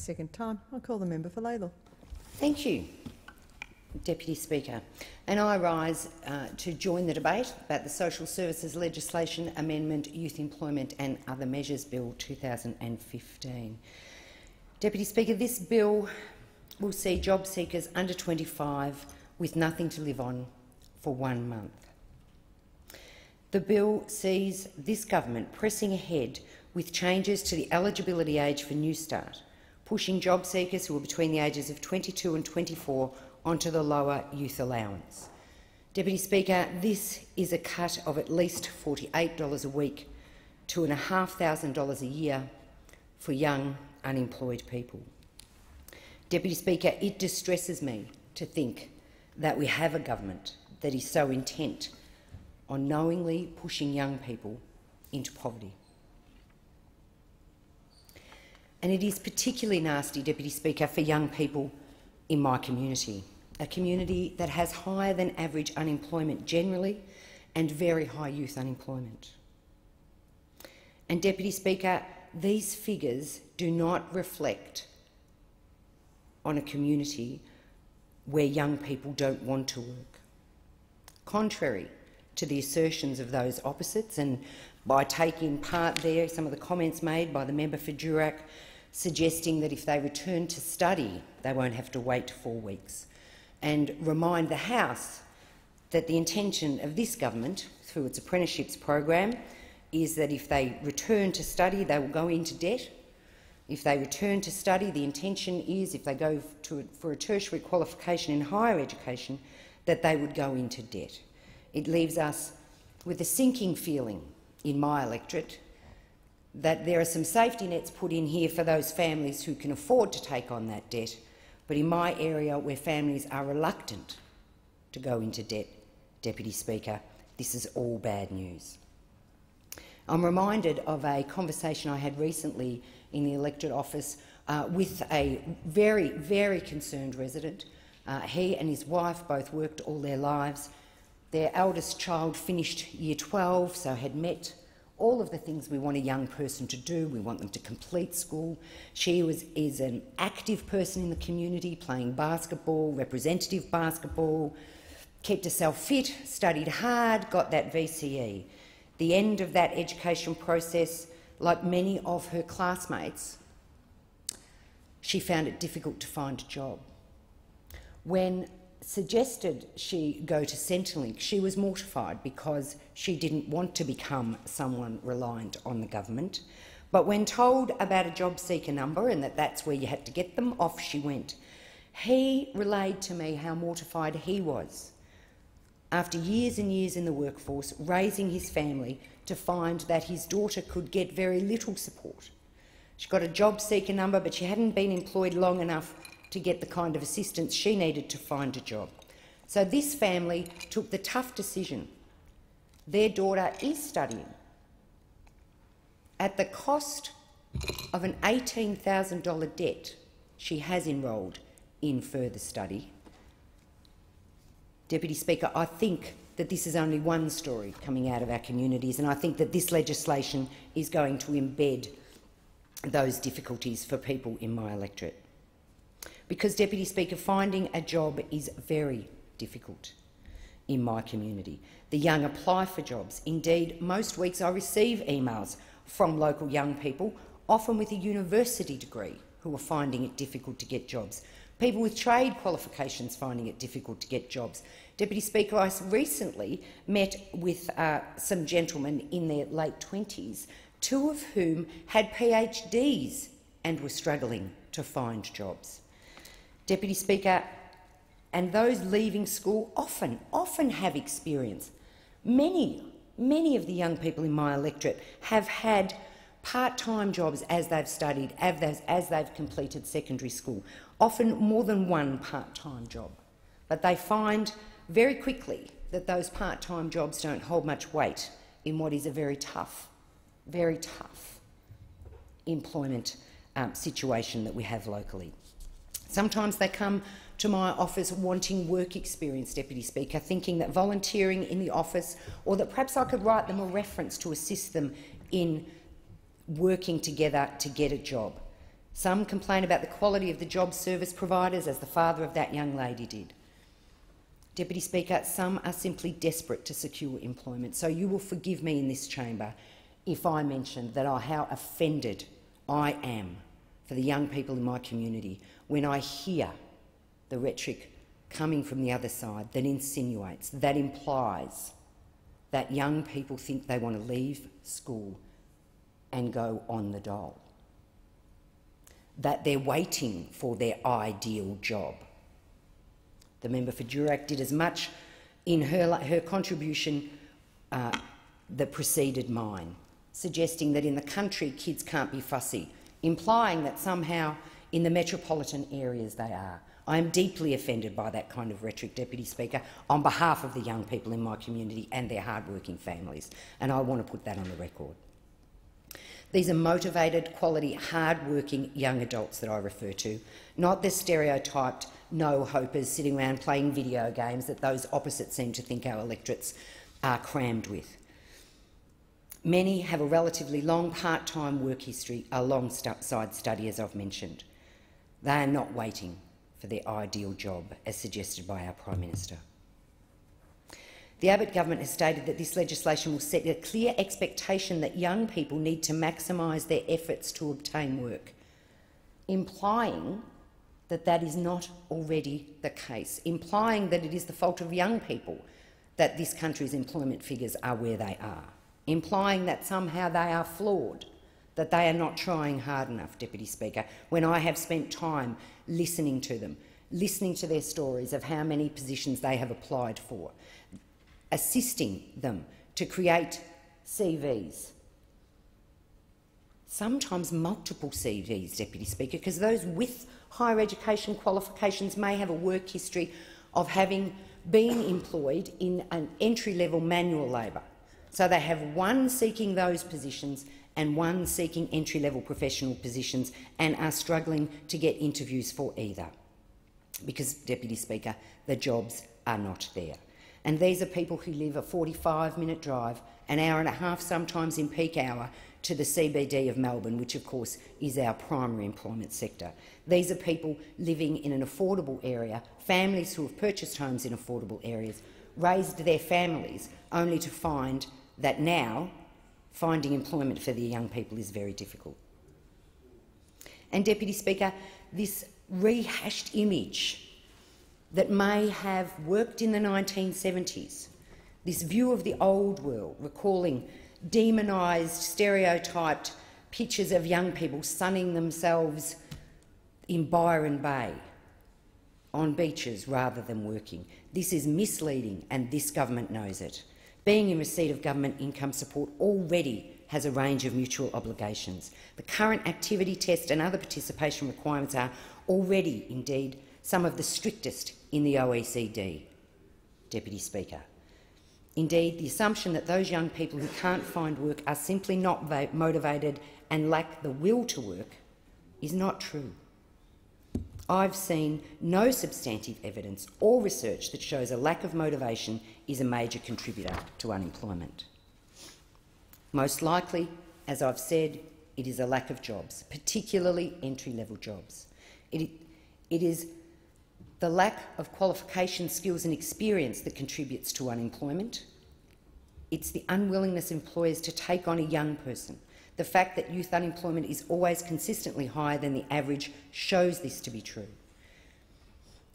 second time. I call the member for Lalor. Thank you, Deputy Speaker. And I rise to join the debate about the Social Services Legislation Amendment, Youth Employment and Other Measures Bill 2015. Deputy Speaker, this bill will see job seekers under 25 with nothing to live on for 1 month. The bill sees this government pressing ahead with changes to the eligibility age for Newstart, pushing job seekers who are between the ages of 22 and 24 onto the lower youth allowance. Deputy Speaker, this is a cut of at least $48 a week to $2,500 a year for young unemployed people. Deputy Speaker, it distresses me to think that we have a government that is so intent on knowingly pushing young people into poverty. And it is particularly nasty, Deputy Speaker, for young people in my community, a community that has higher than average unemployment generally and very high youth unemployment. And, Deputy Speaker, these figures do not reflect on a community where young people don't want to work. Contrary to the assertions of those opposites, and by taking part there, some of the comments made by the member for Durack suggesting that if they return to study, they won't have to wait 4 weeks, and remind the House that the intention of this government, through its apprenticeships program, is that if they return to study, they will go into debt. If they return to study, the intention is, if they go for a tertiary qualification in higher education, that they would go into debt. It leaves us with a sinking feeling in my electorate that there are some safety nets put in here for those families who can afford to take on that debt, but in my area where families are reluctant to go into debt, Deputy Speaker, this is all bad news. I'm reminded of a conversation I had recently in the electorate office with a very, very concerned resident. He and his wife both worked all their lives. Their eldest child finished Year 12, so had met all of the things we want a young person to do. We want them to complete school. She is an active person in the community, playing basketball, representative basketball, kept herself fit, studied hard, got that VCE. The end of that education process, like many of her classmates, she found it difficult to find a job. When suggested she go to Centrelink, she was mortified because she didn't want to become someone reliant on the government. But when told about a job seeker number and that that's where you had to get them, off she went. He relayed to me how mortified he was after years and years in the workforce, raising his family, to find that his daughter could get very little support. She got a job seeker number, but she hadn't been employed long enough to get the kind of assistance she needed to find a job. So this family took the tough decision. Their daughter is studying at the cost of an $18,000 debt. She has enrolled in further study. Deputy Speaker, I think that this is only one story coming out of our communities, and I think that this legislation is going to embed those difficulties for people in my electorate. Because, Deputy Speaker, finding a job is very difficult in my community. The young apply for jobs. Indeed, most weeks I receive emails from local young people, often with a university degree, who are finding it difficult to get jobs. People with trade qualifications finding it difficult to get jobs. Deputy Speaker, I recently met with some gentlemen in their late 20s, two of whom had PhDs and were struggling to find jobs. Deputy Speaker, and those leaving school often have experience. Many of the young people in my electorate have had part-time jobs as they've studied, as they've completed secondary school, often more than one part-time job. But they find very quickly that those part-time jobs don't hold much weight in what is a very tough employment situation that we have locally. Sometimes they come to my office wanting work experience, Deputy Speaker, thinking that volunteering in the office, or that perhaps I could write them a reference to assist them in working together to get a job. Some complain about the quality of the job service providers, as the father of that young lady did. Deputy Speaker, some are simply desperate to secure employment, so you will forgive me in this chamber if I mention how offended I am for the young people in my community when I hear the rhetoric coming from the other side that insinuates, that implies that young people think they want to leave school and go on the dole, that they're waiting for their ideal job. The member for Durack did as much in her contribution that preceded mine, suggesting that in the country kids can't be fussy, implying that somehow in the metropolitan areas they are. I am deeply offended by that kind of rhetoric, Deputy Speaker, on behalf of the young people in my community and their hard-working families, and I want to put that on the record. These are motivated, quality, hard-working young adults that I refer to, not the stereotyped no-hopers sitting around playing video games that those opposite seem to think our electorates are crammed with. Many have a relatively long part-time work history alongside study, as I've mentioned. They are not waiting for their ideal job, as suggested by our Prime Minister. The Abbott government has stated that this legislation will set a clear expectation that young people need to maximise their efforts to obtain work, implying that that is not already the case, implying that it is the fault of young people that this country's employment figures are where they are, implying that somehow they are flawed, that they are not trying hard enough, Deputy Speaker, when I have spent time listening to them, listening to their stories of how many positions they have applied for, assisting them to create CVs, sometimes multiple CVs, Deputy Speaker, because those with higher education qualifications may have a work history of having been employed in an entry-level manual labour. So they have one seeking those positions and one seeking entry-level professional positions and are struggling to get interviews for either because, Deputy Speaker, the jobs are not there. And these are people who live a 45-minute drive, an hour and a half sometimes in peak hour, to the CBD of Melbourne, which of course is our primary employment sector. These are people living in an affordable area, families who have purchased homes in affordable areas, raised their families only to find that now finding employment for the young people is very difficult. And, Deputy Speaker, this rehashed image that may have worked in the 1970s, this view of the old world, recalling demonised, stereotyped pictures of young people sunning themselves in Byron Bay on beaches rather than working. This is misleading, and this government knows it. Being in receipt of government income support already has a range of mutual obligations. The current activity test and other participation requirements are already, indeed, some of the strictest in the OECD, Deputy Speaker. Indeed, the assumption that those young people who can't find work are simply not motivated and lack the will to work is not true. I've seen no substantive evidence or research that shows a lack of motivation is a major contributor to unemployment. Most likely, as I've said, it is a lack of jobs, particularly entry-level jobs. It is the lack of qualification, skills and experience that contributes to unemployment. It's the unwillingness of employers to take on a young person. The fact that youth unemployment is always consistently higher than the average shows this to be true.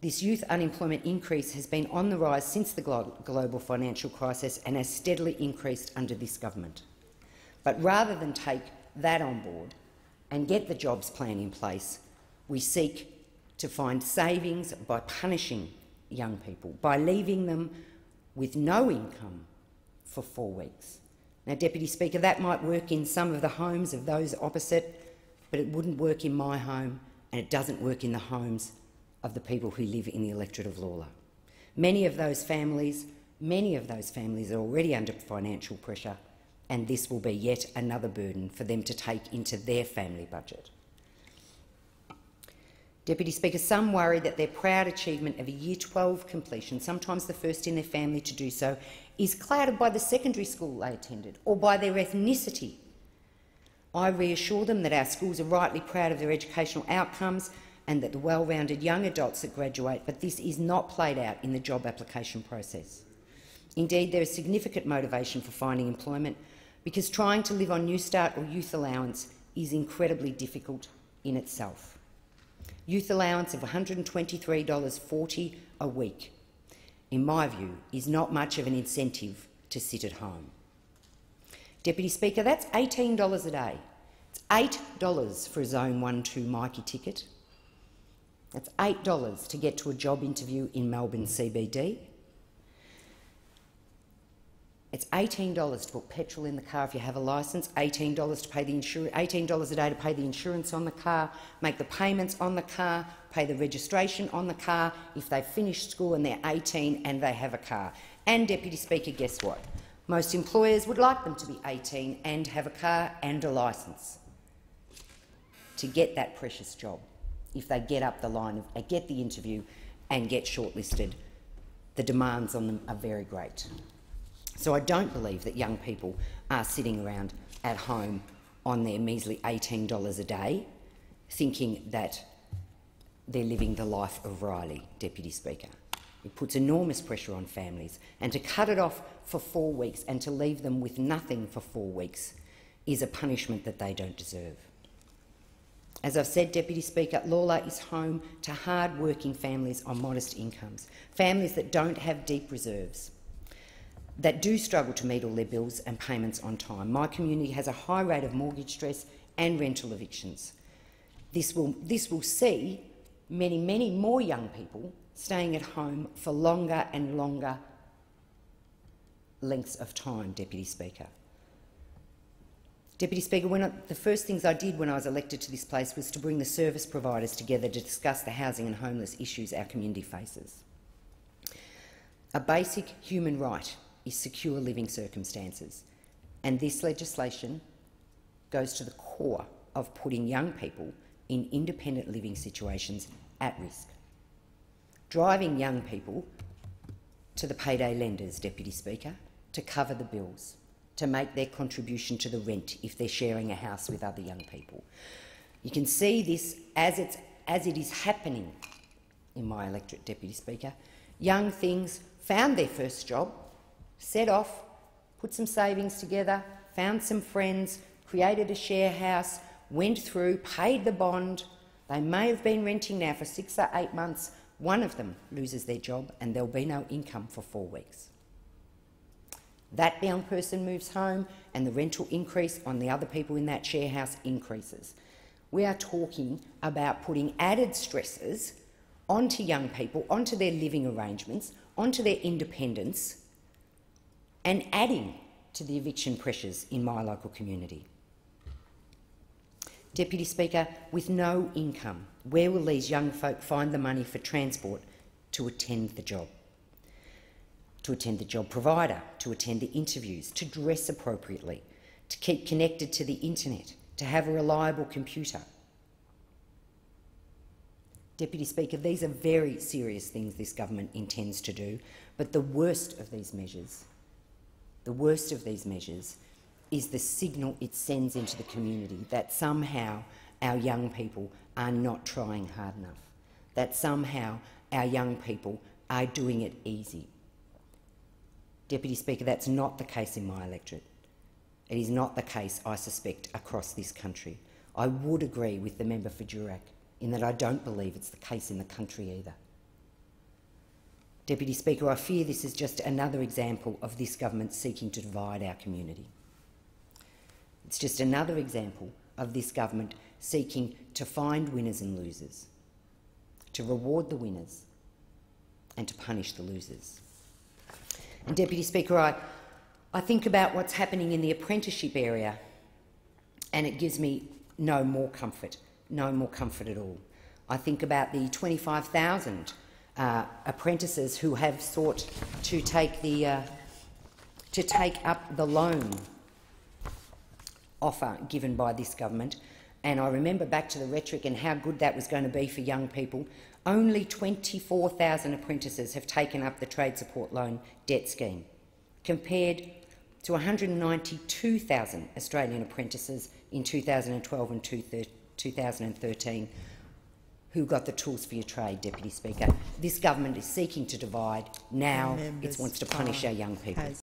This youth unemployment increase has been on the rise since the global financial crisis and has steadily increased under this government. But rather than take that on board and get the jobs plan in place, we seek to find savings by punishing young people, by leaving them with no income for 4 weeks. Now, Deputy Speaker, that might work in some of the homes of those opposite, but it wouldn't work in my home, and it doesn't work in the homes of the people who live in the electorate of Lalor. Many of those families are already under financial pressure, and this will be yet another burden for them to take into their family budget. Deputy Speaker, some worry that their proud achievement of a Year 12 completion, sometimes the first in their family to do so, is clouded by the secondary school they attended or by their ethnicity. I reassure them that our schools are rightly proud of their educational outcomes and that the well-rounded young adults that graduate, but this is not played out in the job application process. Indeed, there is significant motivation for finding employment because trying to live on Newstart or youth allowance is incredibly difficult in itself. Youth allowance of $123.40 a week, in my view, is not much of an incentive to sit at home. Deputy Speaker, that's $18 a day. It's $8 for a Zone 1-2 Mikey ticket. That's $8 to get to a job interview in Melbourne CBD. It's $18 to put petrol in the car if you have a licence, $18 to pay the $18 a day to pay the insurance on the car, make the payments on the car, pay the registration on the car if they've finished school and they're 18 and they have a car. And, Deputy Speaker, guess what? Most employers would like them to be 18 and have a car and a licence to get that precious job. If they get up the line, get the interview and get shortlisted, the demands on them are very great. So I don't believe that young people are sitting around at home on their measly $18 a day thinking that they're living the life of Riley, Deputy Speaker. It puts enormous pressure on families, and to cut it off for 4 weeks and to leave them with nothing for 4 weeks is a punishment that they don't deserve. As I've said, Deputy Speaker, Lalor is home to hard-working families on modest incomes, families that don't have deep reserves, that do struggle to meet all their bills and payments on time. My community has a high rate of mortgage stress and rental evictions. This will see many, many more young people staying at home for longer and longer lengths of time, Deputy Speaker. Deputy Speaker, the first things I did when I was elected to this place was to bring the service providers together to discuss the housing and homeless issues our community faces. A basic human right is secure living circumstances, and this legislation goes to the core of putting young people in independent living situations at risk, driving young people to the payday lenders, Deputy Speaker, to cover the bills, to make their contribution to the rent if they're sharing a house with other young people. You can see this as it is happening in my electorate, Deputy Speaker. Young things found their first job, set off, put some savings together, found some friends, created a share house, went through, paid the bond. They may have been renting now for 6 or 8 months. One of them loses their job and there'll be no income for 4 weeks. That young person moves home and the rental increase on the other people in that share house increases. We are talking about putting added stresses onto young people, onto their living arrangements, onto their independence, and adding to the eviction pressures in my local community. Deputy Speaker, with no income, where will these young folk find the money for transport to attend the job? To attend the job provider, to attend the interviews, to dress appropriately, to keep connected to the internet, to have a reliable computer. Deputy Speaker, these are very serious things this government intends to do, but the worst of these measures is the signal it sends into the community that somehow our young people are not trying hard enough, that somehow our young people are doing it easy. Deputy Speaker, that's not the case in my electorate. It is not the case, I suspect, across this country. I would agree with the member for Durack in that I don't believe it's the case in the country either. Deputy Speaker, I fear this is just another example of this government seeking to divide our community. It's just another example of this government seeking to find winners and losers, to reward the winners and to punish the losers. And Deputy Speaker, I think about what's happening in the apprenticeship area and it gives me no more comfort at all. I think about the 25,000 apprentices who have sought to take up the loan offer given by this government, and I remember back to the rhetoric and how good that was going to be for young people. Only 24,000 apprentices have taken up the trade support loan debt scheme, compared to 192,000 Australian apprentices in 2012 and 2013 who got the tools for your trade, Deputy Speaker. This government is seeking to divide. Now it wants to punish our young people.